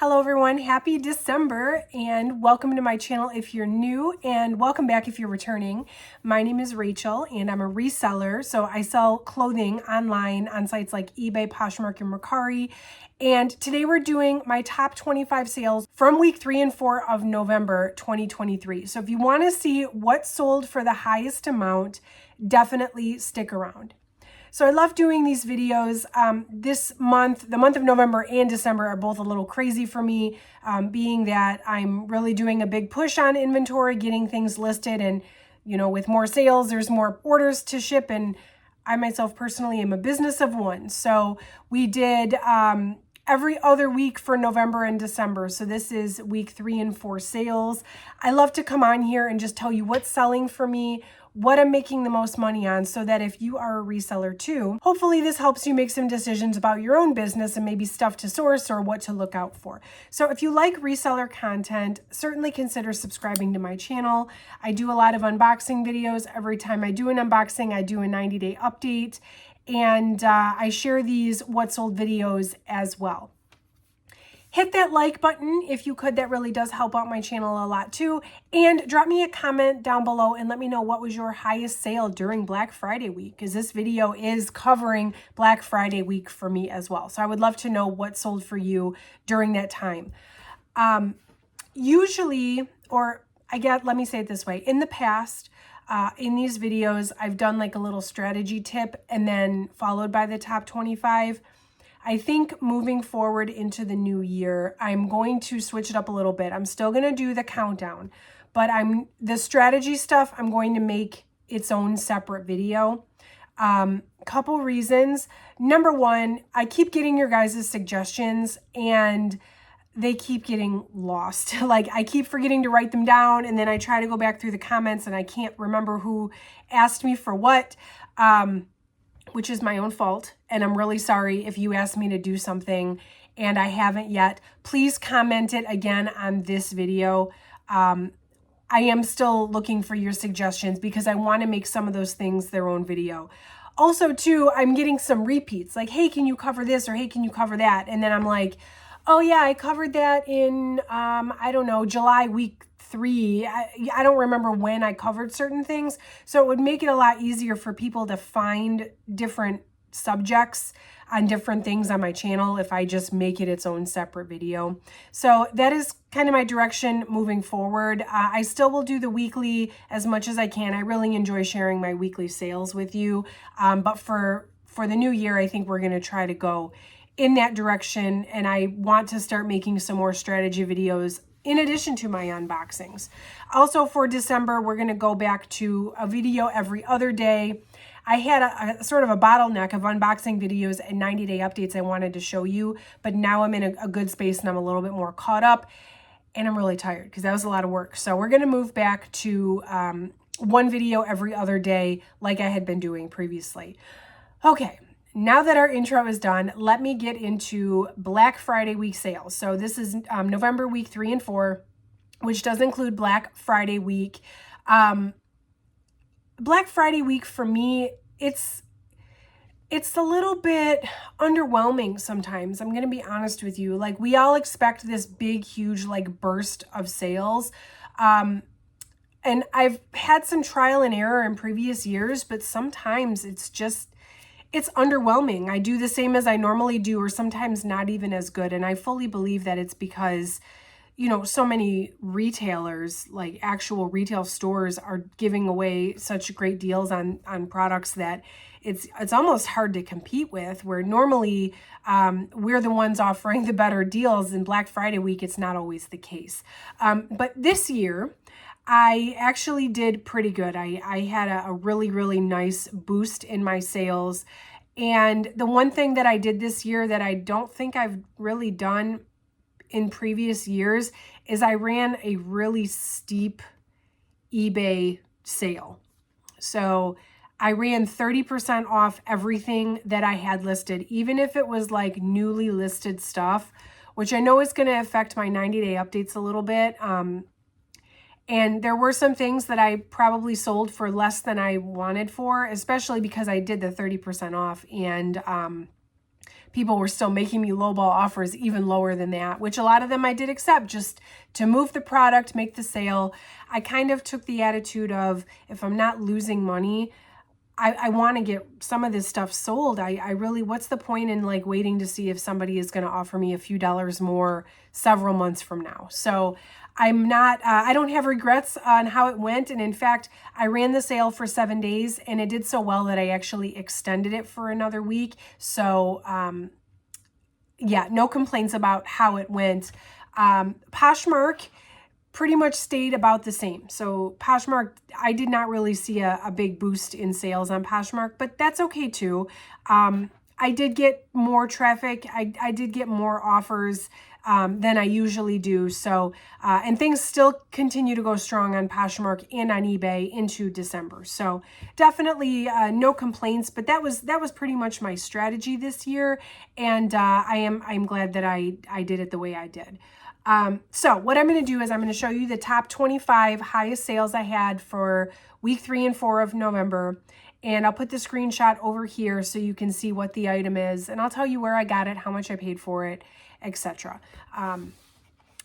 Hello everyone, happy December and welcome to my channel if you're new and welcome back if you're returning. My name is Rachel and I'm a reseller. So I sell clothing online on sites like eBay, Poshmark, and Mercari. And today we're doing my top 25 sales from week 3 and 4 of November 2023. So if you want to see what sold for the highest amount, definitely stick around. So I love doing these videos. This month, the month of November and December are both a little crazy for me, being that I'm really doing a big push on inventory, getting things listed, and with more sales, there's more orders to ship, and I myself personally am a business of one. So we did every other week for November and December. So this is week 3 and 4 sales. I love to come on here and just tell you what's selling for me, what I'm making the most money on, so that if you are a reseller too, hopefully this helps you make some decisions about your own business and maybe stuff to source or what to look out for. So if you like reseller content, certainly consider subscribing to my channel. I do a lot of unboxing videos. Every time I do an unboxing, I do a 90-day update, and I share these what sold videos as well. Hit that like button if you could. That really does help out my channel a lot too. And drop me a comment down below and let me know what was your highest sale during Black Friday week, because this video is covering Black Friday week for me as well. So I would love to know what sold for you during that time. Usually, let me say it this way. In the past, in these videos, I've done like a little strategy tip and then followed by the top 25. I think moving forward into the new year, I'm going to switch it up a little bit. I'm still going to do the countdown, but the strategy stuff, I'm going to make its own separate video. Couple reasons. Number one, I keep getting your guys' suggestions and they keep getting lost. Like I keep forgetting to write them down, and then I try to go back through the comments and I can't remember who asked me for what. Which is my own fault, and I'm really sorry if you asked me to do something and I haven't yet. Please comment it again on this video. I am still looking for your suggestions because I want to make some of those things their own video. Also, too, I'm getting some repeats, like, hey, can you cover this, or hey, can you cover that? And then I'm like, oh yeah, I covered that in, I don't know, July week 3. I don't remember when I covered certain things. So it would make it a lot easier for people to find different subjects on different things on my channel if I just make it its own separate video. So that is kind of my direction moving forward. I still will do the weekly as much as I can. I really enjoy sharing my weekly sales with you. But for the new year, I think we're going to try to go in that direction. And I want to start making some more strategy videos in addition to my unboxings. Also for December, we're going to go back to a video every other day. I had a sort of a bottleneck of unboxing videos and 90-day updates I wanted to show you, but now I'm in a good space and I'm a little bit more caught up, and I'm really tired because that was a lot of work. So we're going to move back to one video every other day like I had been doing previously. Okay. Now that our intro is done, let me get into Black Friday week sales. So this is November week 3 and 4, which does include Black Friday week. Black Friday week for me, it's a little bit underwhelming sometimes. I'm going to be honest with you. Like, we all expect this big, huge, like, burst of sales. And I've had some trial and error in previous years, but sometimes it's underwhelming. I do the same as I normally do, or sometimes not even as good. And I fully believe that it's because, so many retailers, like actual retail stores, are giving away such great deals on products that it's almost hard to compete with, where normally we're the ones offering the better deals. In Black Friday week, it's not always the case. But this year, I actually did pretty good. I had a really, really nice boost in my sales. And the one thing that I did this year that I don't think I've really done in previous years is I ran a really steep eBay sale. So I ran 30% off everything that I had listed, even if it was like newly listed stuff, which I know is going to affect my 90-day updates a little bit. And there were some things that I probably sold for less than I wanted for, especially because I did the 30% off. And people were still making me lowball offers even lower than that, which a lot of them I did accept just to move the product, make the sale. I kind of took the attitude of, if I'm not losing money, I want to get some of this stuff sold. I really, what's the point in like waiting to see if somebody is going to offer me a few dollars more several months from now? So I'm not, I don't have regrets on how it went. And in fact, I ran the sale for 7 days and it did so well that I actually extended it for another week. So yeah, no complaints about how it went. Poshmark pretty much stayed about the same. So Poshmark, I did not really see a big boost in sales on Poshmark, but that's okay too. I did get more traffic. I did get more offers than I usually do. So, and things still continue to go strong on Poshmark and on eBay into December. So definitely no complaints, but that was pretty much my strategy this year. And I'm glad that I did it the way I did. So what I'm going to do is I'm going to show you the top 25 highest sales I had for week 3 and 4 of November. And I'll put the screenshot over here so you can see what the item is. And I'll tell you where I got it, how much I paid for it, etc.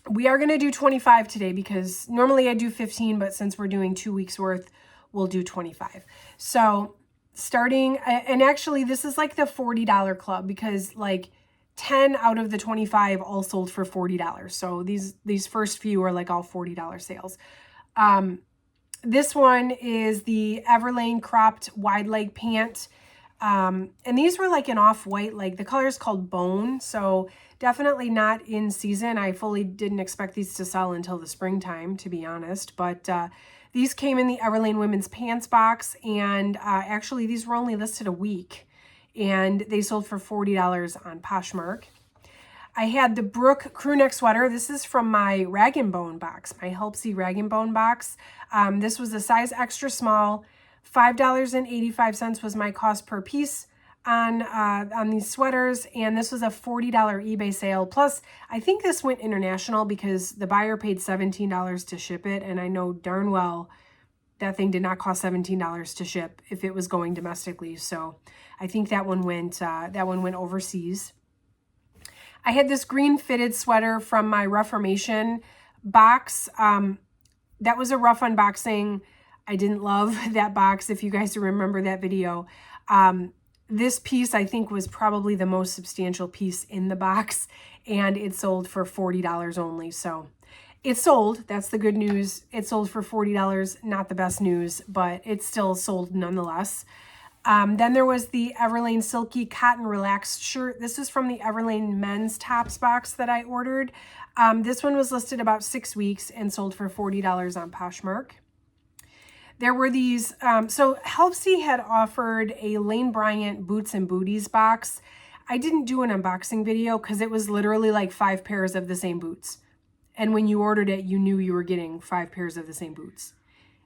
We are going to do 25 today because normally I do 15, but since we're doing 2 weeks worth, we'll do 25. So starting, and actually this is like the $40 club because like 10 out of the 25 all sold for $40. So these first few are like all $40 sales. This one is the Everlane cropped wide leg pant. And these were like an off-white, like the color is called Bone. So definitely not in season. I fully didn't expect these to sell until the springtime, to be honest. But these came in the Everlane women's pants box. And actually these were only listed a week. And they sold for $40 on Poshmark. I had the Brooke crew neck sweater. This is from my Rag & Bone box, my Helpsy Rag & Bone box. This was a size extra small. $5.85 was my cost per piece on these sweaters. And this was a $40 eBay sale. Plus, I think this went international because the buyer paid $17 to ship it. And I know darn well that thing did not cost $17 to ship if it was going domestically. So I think that one went overseas. I had this green fitted sweater from my Reformation box. That was a rough unboxing. I didn't love that box, if you guys remember that video. This piece, I think, was probably the most substantial piece in the box, and it sold for $40 only. So it sold. That's the good news. It sold for $40. Not the best news, but it still sold nonetheless. Then there was the Everlane Silky Cotton Relaxed shirt. This is from the Everlane men's tops box that I ordered. This one was listed about 6 weeks and sold for $40 on Poshmark. There were these, so Helpsy had offered a Lane Bryant Boots and Booties box. I didn't do an unboxing video because it was literally like 5 pairs of the same boots. And when you ordered it, you knew you were getting 5 pairs of the same boots.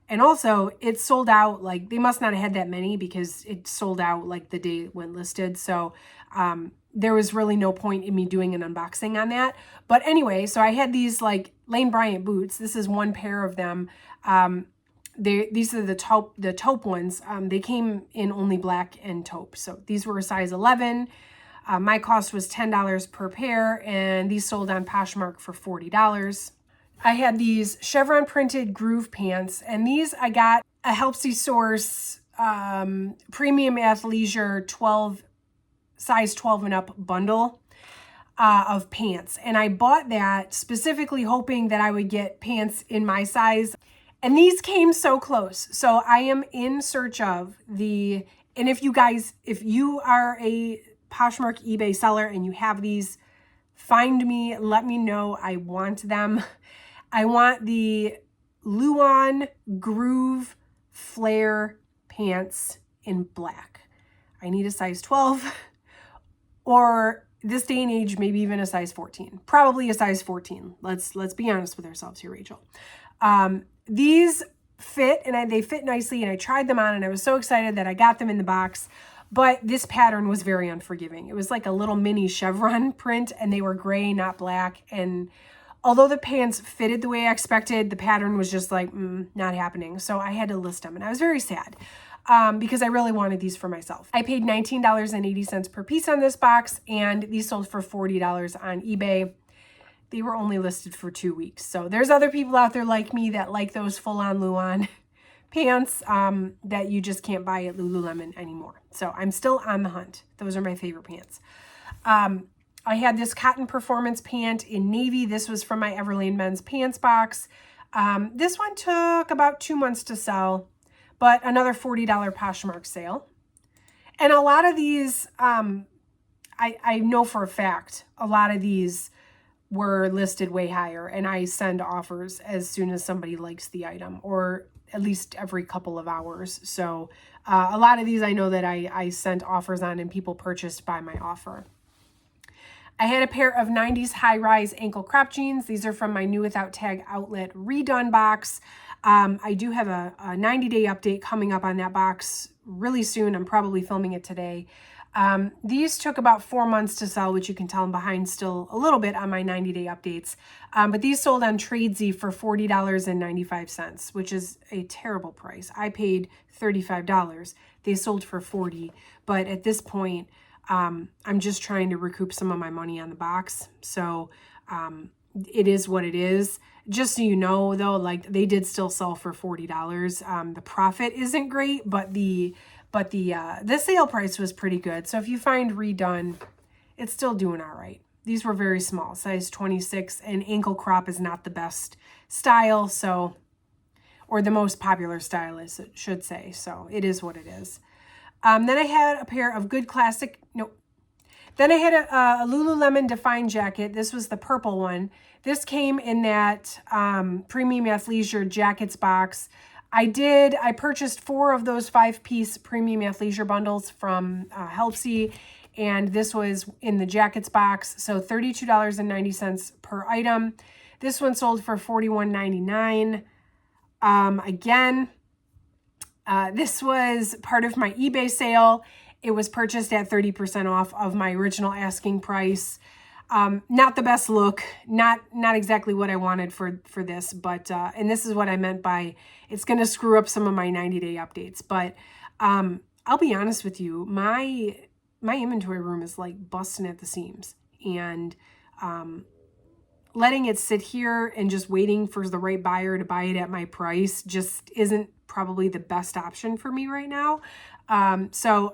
And also, it sold out, like, they must not have had that many because it sold out, like, the day it went listed. So, there was really no point in me doing an unboxing on that. But anyway, so I had these, like, Lane Bryant boots. This is one pair of them. These are the taupe ones. They came in only black and taupe. So, these were a size 11. My cost was $10 per pair, and these sold on Poshmark for $40. I had these chevron printed groove pants, and these I got a Helpsy Source premium athleisure size 12 and up bundle of pants. And I bought that specifically hoping that I would get pants in my size. And these came so close. So I am in search of and if you are a Poshmark eBay seller and you have these, find me, let me know. I want them. I want the Luan Groove Flare pants in black. I need a size 12 or this day and age, maybe even a size 14. Probably a size 14. Let's be honest with ourselves here, Rachel. These fit and they fit nicely and I tried them on and I was so excited that I got them in the box. But this pattern was very unforgiving. It was like a little mini chevron print and they were gray, not black. And although the pants fitted the way I expected, the pattern was just like, not happening. So I had to list them and I was very sad. because I really wanted these for myself. I paid $19.80 per piece on this box, and these sold for $40 on eBay. They were only listed for 2 weeks. So there's other people out there like me that like those full-on Luan pants that you just can't buy at Lululemon anymore. So I'm still on the hunt. Those are my favorite pants. I had this cotton performance pant in navy. This was from my Everlane men's pants box. This one took about 2 months to sell, but another $40 Poshmark sale. And a lot of these, I know for a fact, a lot of these were listed way higher, and I send offers as soon as somebody likes the item, or at least every couple of hours. So a lot of these I know that I sent offers on and people purchased by my offer. I had a pair of 90s high-rise ankle crop jeans. These are from my New Without Tag Outlet Redone box. I do have a 90-day update coming up on that box really soon. I'm probably filming it today. These took about 4 months to sell, which you can tell I'm behind still a little bit on my 90-day updates. But these sold on Tradesy for $40.95, which is a terrible price. I paid $35. They sold for $40. But at this point, I'm just trying to recoup some of my money on the box. So it is what it is. Just so you know, though, like they did still sell for $40. The profit isn't great, but the sale price was pretty good. So if you find Redone, it's still doing all right. These were very small, size 26, and ankle crop is not the best style, so, or the most popular style, I should say. So it is what it is. Then I had a pair of good classic, Then I had a Lululemon Define jacket. This was the purple one. This came in that Premium Athleisure Jackets box. I purchased 4 of those 5-piece Premium Athleisure bundles from Helpsy, and this was in the jackets box, so $32.90 per item. This one sold for $41.99. Again, this was part of my eBay sale. It was purchased at 30% off of my original asking price. Not the best look, not exactly what I wanted for this, but, and this is what I meant by it's going to screw up some of my 90-day updates. But I'll be honest with you, my inventory room is like busting at the seams, and letting it sit here and just waiting for the right buyer to buy it at my price just isn't probably the best option for me right now. So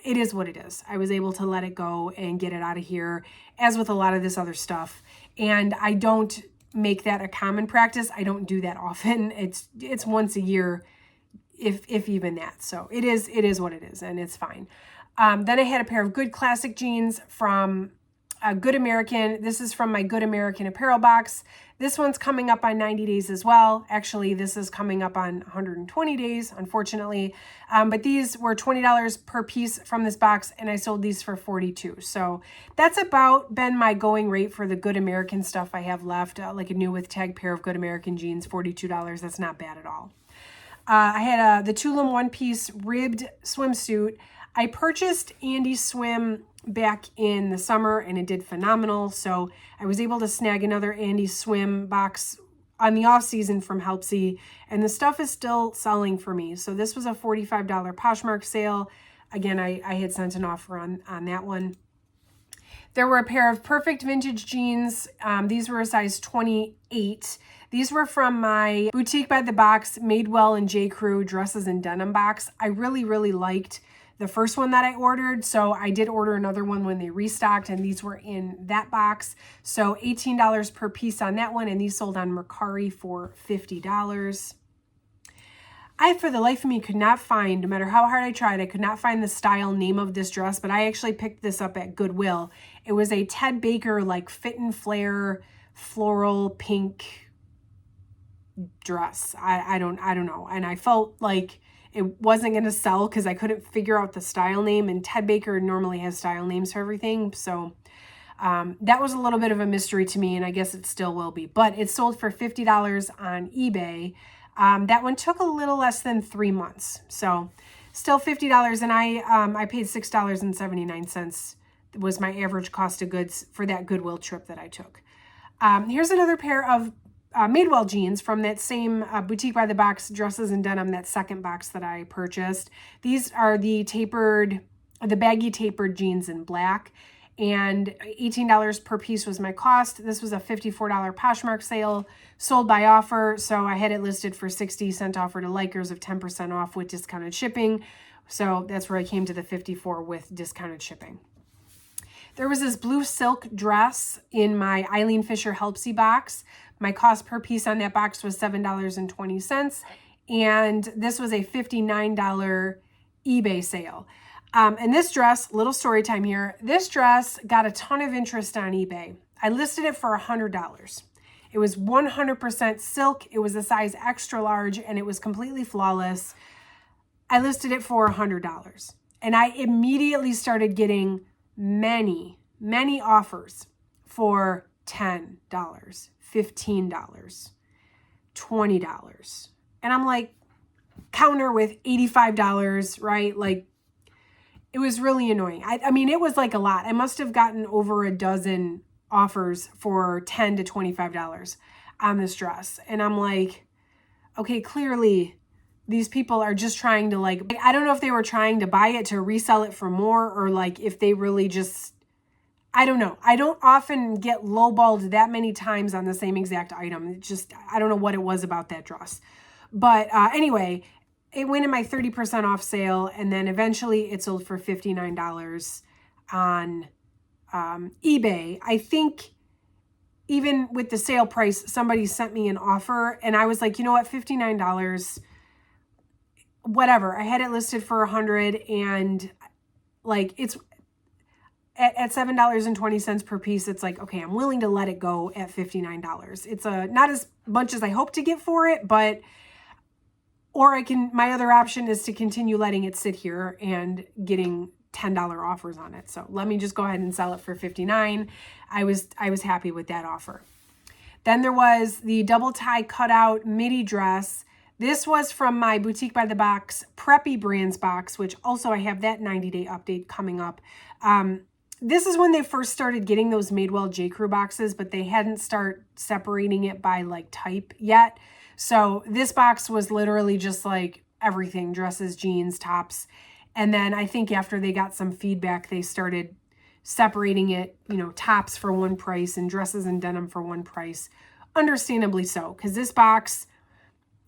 it is what it is. I was able to let it go and get it out of here, as with a lot of this other stuff. And I don't make that a common practice. I don't do that often. It's once a year, if even that. So it is what it is, and it's fine. Then I had a pair of good classic jeans from Good American. This is from my Good American apparel box. This one's coming up on 90 days as well. Actually, this is coming up on 120 days, unfortunately. But these were $20 per piece from this box, and I sold these for $42. So that's about been my going rate for the Good American stuff I have left, like a new with tag pair of Good American jeans, $42. That's not bad at all. I had the Tulum one-piece ribbed swimsuit. I purchased Andy Swim back in the summer, and it did phenomenal. So I was able to snag another Andy Swim box on the off season from Helpsy, and the stuff is still selling for me. So this was a $45 Poshmark sale. Again, I had sent an offer on that one. There were a pair of perfect vintage jeans. These were a size 28. These were from my Boutique by the Box, Madewell and J. Crew dresses and denim box. I really, really liked the first one that I ordered, so I did order another one when they restocked, and these were in that box. So $18 per piece on that one, and these sold on Mercari for $50. I, for the life of me, could not find, no matter how hard I tried, I could not find the style name of this dress, but I actually picked this up at Goodwill. It was a Ted Baker, like, fit and flare, floral pink dress. I don't know, and I felt like it wasn't going to sell because I couldn't figure out the style name, and Ted Baker normally has style names for everything. So that was a little bit of a mystery to me, and I guess it still will be. But it sold for $50 on eBay. That one took a little less than 3 months. So still $50, and I paid $6.79 was my average cost of goods for that Goodwill trip that I took. Here's another pair of Madewell jeans from that same Boutique by the Box dresses and denim, that second box that I purchased. These are the baggy tapered jeans in black, and $18 per piece was my cost. This was a $54 Poshmark sale, sold by offer, so I had it listed for 60 cent offer to likers of 10% off with discounted shipping. So that's where I came to the 54 with discounted shipping. There was this blue silk dress in my Eileen Fisher Helpsy box. My cost per piece on that box was $7.20, and this was a $59 eBay sale. And this dress, little story time here, this dress got a ton of interest on eBay. I listed it for $100. It was 100% silk. It was a size extra large, and it was completely flawless. I listed it for $100, and I immediately started getting many offers for $10, $15, $20. And I'm like, counter with $85, right? Like, it was really annoying. I mean, it was like a lot. I must have gotten over a dozen offers for $10 to $25 on this dress. And I'm like, okay, clearly these people are just trying to, like, I don't know if they were trying to buy it to resell it for more, or like if they really just, I don't know. I don't often get lowballed that many times on the same exact item. It just, I don't know what it was about that dress. But anyway, it went in my 30% off sale, and then eventually it sold for $59 on eBay. I think even with the sale price, somebody sent me an offer, and I was like, you know what, $59, whatever. I had it listed for $100, and like, it's at $7.20 per piece. It's like, okay, I'm willing to let it go at $59. It's not as much as I hope to get for it, but or my other option is to continue letting it sit here and getting $10 offers on it. So let me just go ahead and sell it for $59. I was happy with that offer. Then there was the double tie cutout midi dress. This was from my Boutique by the Box Preppy Brands box, which also I have that 90-day update coming up. This is when they first started getting those Madewell J. Crew boxes, but they hadn't start separating it by like type yet. So this box was literally just like everything, dresses, jeans, tops. And then I think after they got some feedback, they started separating it, you know, tops for one price and dresses and denim for one price. Understandably so, because this box,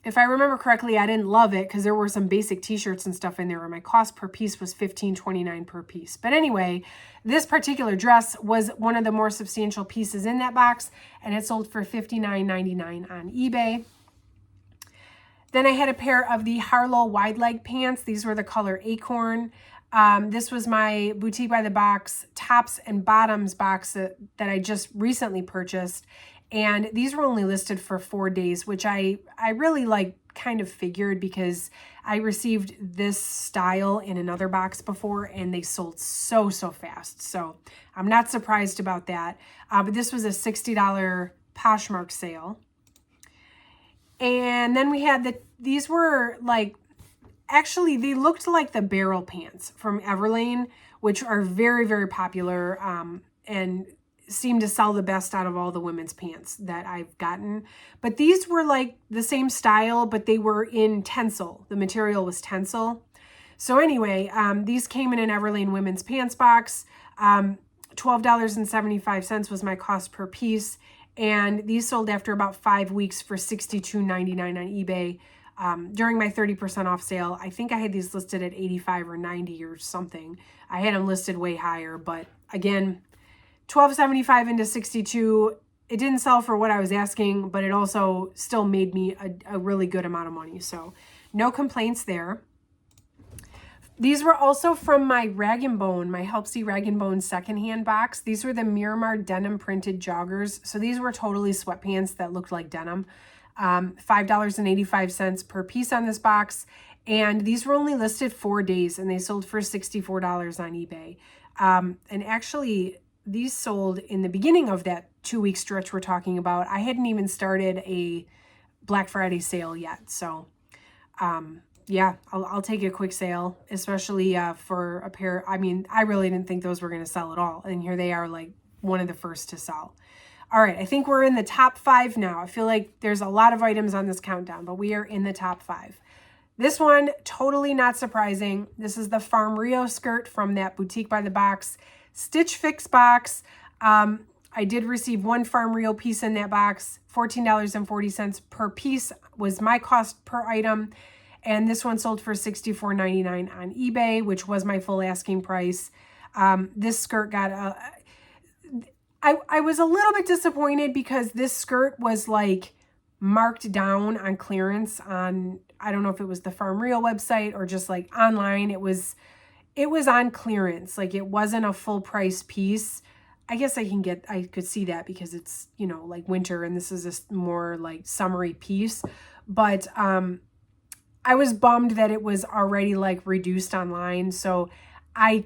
if I remember correctly, I didn't love it because there were some basic t-shirts and stuff in there, and my cost per piece was $15.29 per piece. But anyway, this particular dress was one of the more substantial pieces in that box, and it sold for $59.99 on eBay. Then I had a pair of the Harlow wide leg pants. These were the color Acorn. This was my Boutique by the Box tops and bottoms box that I just recently purchased. And these were only listed for 4 days, which I really like kind of figured, because I received this style in another box before and they sold so fast. So I'm not surprised about that. But this was a $60 Poshmark sale. And then we had these were like, actually they looked like the barrel pants from Everlane, which are very popular and seem to sell the best out of all the women's pants that I've gotten. But these were like the same style, but they were in tencel. The material was tencel. So anyway, these came in an Everlane women's pants box. $12.75 was my cost per piece. And these sold after about 5 weeks for $62.99 on eBay. During my 30% off sale, I think I had these listed at $85 or $90 or something. I had them listed way higher, but again, $12.75 into $62. It didn't sell for what I was asking, but it also still made me a really good amount of money. So no complaints there. These were also from my Rag & Bone, my Helpsy Rag & Bone secondhand box. These were the Miramar denim printed joggers. So these were totally sweatpants that looked like denim. $5.85 per piece on this box. And these were only listed 4 days and they sold for $64 on eBay. And actually, these sold in the beginning of that 2-week stretch we're talking about. I hadn't even started a Black Friday sale yet. So, yeah, I'll take a quick sale, especially for a pair. I mean, I really didn't think those were going to sell at all. And here they are, like one of the first to sell. All right, I think we're in the top 5 now. I feel like there's a lot of items on this countdown, but we are in the top 5. This one, totally not surprising. This is the Farm Rio skirt from that Boutique by the Box Stitch Fix box. I did receive one Farm Rio piece in that box. $14.40 per piece was my cost per item. And this one sold for $64.99 on eBay, which was my full asking price. This skirt got I was a little bit disappointed because this skirt was like marked down on clearance on, I don't know if it was the Farm Rio website or just like online. It was on clearance. Like it wasn't a full price piece. I guess I could see that because it's, you know, like winter and this is a more like summery piece. But I was bummed that it was already like reduced online. So I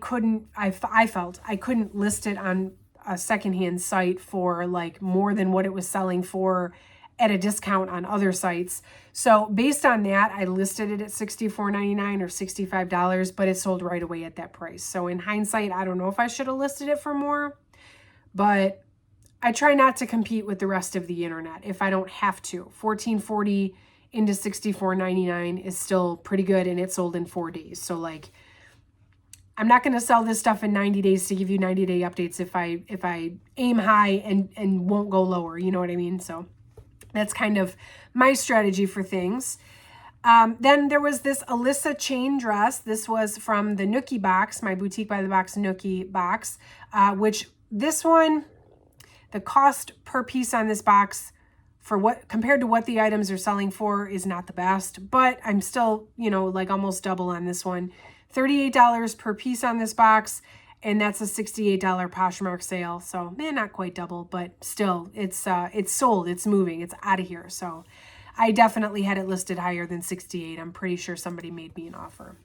felt I couldn't list it on a secondhand site for like more than what it was selling for at a discount on other sites. So based on that, I listed it at $64.99 or $65, but it sold right away at that price. So in hindsight, I don't know if I should have listed it for more, but I try not to compete with the rest of the internet if I don't have to. $14.40 into $64.99 is still pretty good, and it sold in 4 days. So like, I'm not going to sell this stuff in 90 days to give you 90-day updates if I aim high and won't go lower. You know what I mean? So that's kind of my strategy for things. Then there was this Alyssa chain dress. This was from the Nookie box, my Boutique by the Box Nookie box, which this one, the cost per piece on this box for what compared to what the items are selling for is not the best, but I'm still, you know, like almost double on this one. $38 per piece on this box, and that's a $68 Poshmark sale. So, man, not quite double, but still, it's sold, it's moving, it's out of here. So, I definitely had it listed higher than 68. I'm pretty sure somebody made me an offer.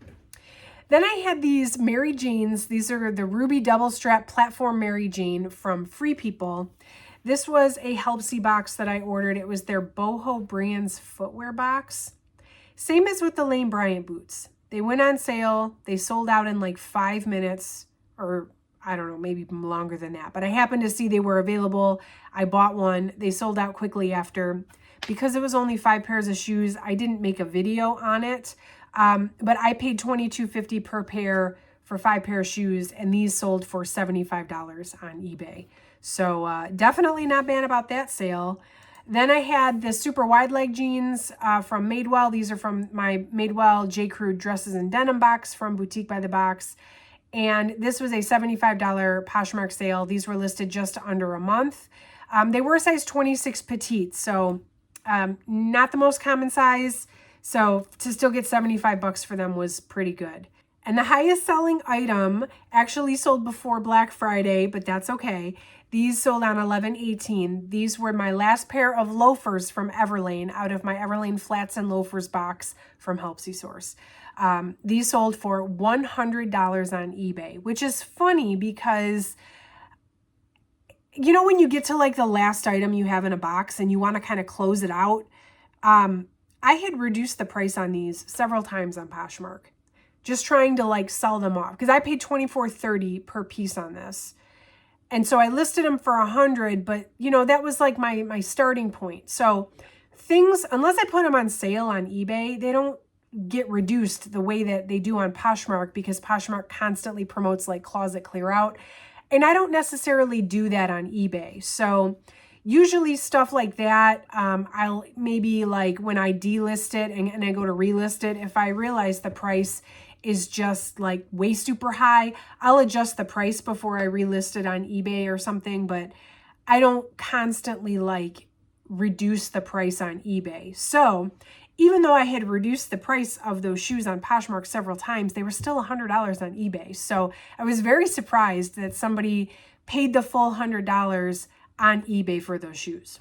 Then I had these Mary Janes. These are the Ruby Double Strap Platform Mary Jane from Free People. This was a Helpsy box that I ordered. It was their Boho Brands footwear box. Same as with the Lane Bryant boots. They went on sale. They sold out in like 5 minutes, or I don't know, maybe longer than that. But I happened to see they were available. I bought one. They sold out quickly after. Because it was only 5 pairs of shoes, I didn't make a video on it. But I paid $22.50 per pair for 5 pair of shoes, and these sold for $75 on eBay. So definitely not bad about that sale. Then I had the super wide leg jeans from Madewell. These are from my Madewell J. Crew dresses and denim box from Boutique by the Box. And this was a $75 Poshmark sale. These were listed just under a month. They were size 26 petite, so not the most common size. So to still get $75 for them was pretty good. And the highest selling item actually sold before Black Friday, but that's okay. These sold on 11/18. These were my last pair of loafers from Everlane out of my Everlane Flats and Loafers box from Helpsy Source. These sold for $100 on eBay, which is funny because, you know, when you get to like the last item you have in a box and you want to kind of close it out, I had reduced the price on these several times on Poshmark, just trying to like sell them off because I paid $24.30 per piece on this. And so I listed them for $100, but you know, that was like my starting point. So things, unless I put them on sale on eBay, they don't get reduced the way that they do on Poshmark because Poshmark constantly promotes like closet clear out. And I don't necessarily do that on eBay. So usually stuff like that, I'll maybe like when I delist it and I go to relist it, if I realize the price is just like way super high, I'll adjust the price before I relist it on eBay or something, but I don't constantly like reduce the price on eBay. So even though I had reduced the price of those shoes on Poshmark several times, they were still $100 on eBay. So I was very surprised that somebody paid the full $100 on eBay for those shoes.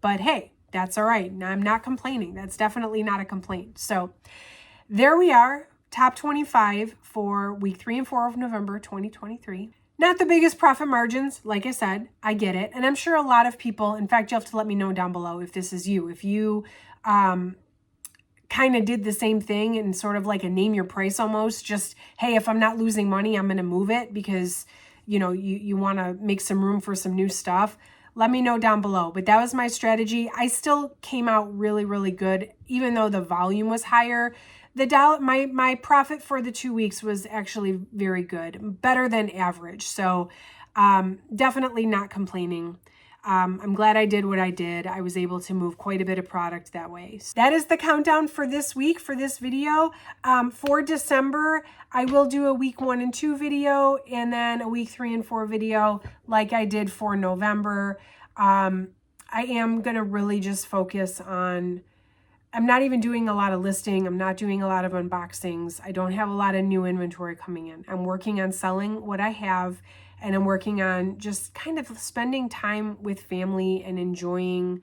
But hey, that's all right. I'm not complaining. That's definitely not a complaint. So there we are. Top 25 for week 3 and 4 of November 2023. Not the biggest profit margins, like I said, I get it. And I'm sure a lot of people, in fact, you'll have to let me know down below if this is you. If you kind of did the same thing and sort of like a name your price almost, just, hey, if I'm not losing money, I'm going to move it because, you know, you want to make some room for some new stuff. let me know down below. But that was my strategy. I still came out really, really good, even though the volume was higher. My profit for the 2 weeks was actually very good, better than average. So definitely not complaining. I'm glad I did what I did. I was able to move quite a bit of product that way. So that is the countdown for this week, for this video. For December, I will do a week 1 and 2 video, and then a week 3 and 4 video like I did for November. I am going to really just focus on, I'm not even doing a lot of listing. I'm not doing a lot of unboxings. I don't have a lot of new inventory coming in. I'm working on selling what I have, and I'm working on just kind of spending time with family and enjoying,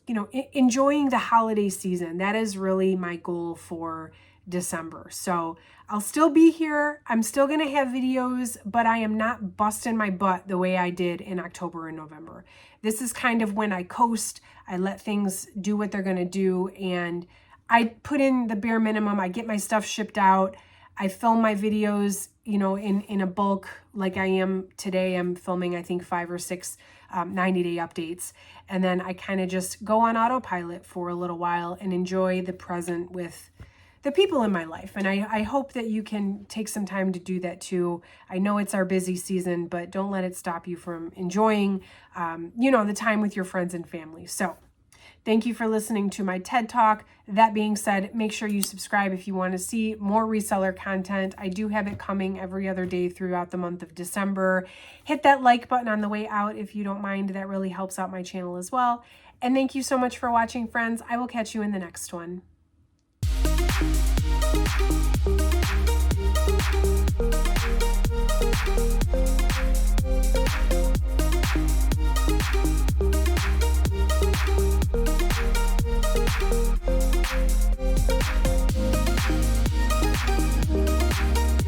enjoying the holiday season. That is really my goal for December. So I'll still be here. I'm still going to have videos, but I am not busting my butt the way I did in October and November. This is kind of when I coast. I let things do what they're going to do, and I put in the bare minimum. I get my stuff shipped out. I film my videos, in a bulk like I am today. I'm filming, I think, 5 or 6 90-day updates. And then I kind of just go on autopilot for a little while and enjoy the present with the people in my life. And I hope that you can take some time to do that too. I know it's our busy season, but don't let it stop you from enjoying, the time with your friends and family. So thank you for listening to my TED Talk. That being said, make sure you subscribe if you want to see more reseller content. I do have it coming every other day throughout the month of December. Hit that like button on the way out if you don't mind. That really helps out my channel as well. And thank you so much for watching, friends. I will catch you in the next one.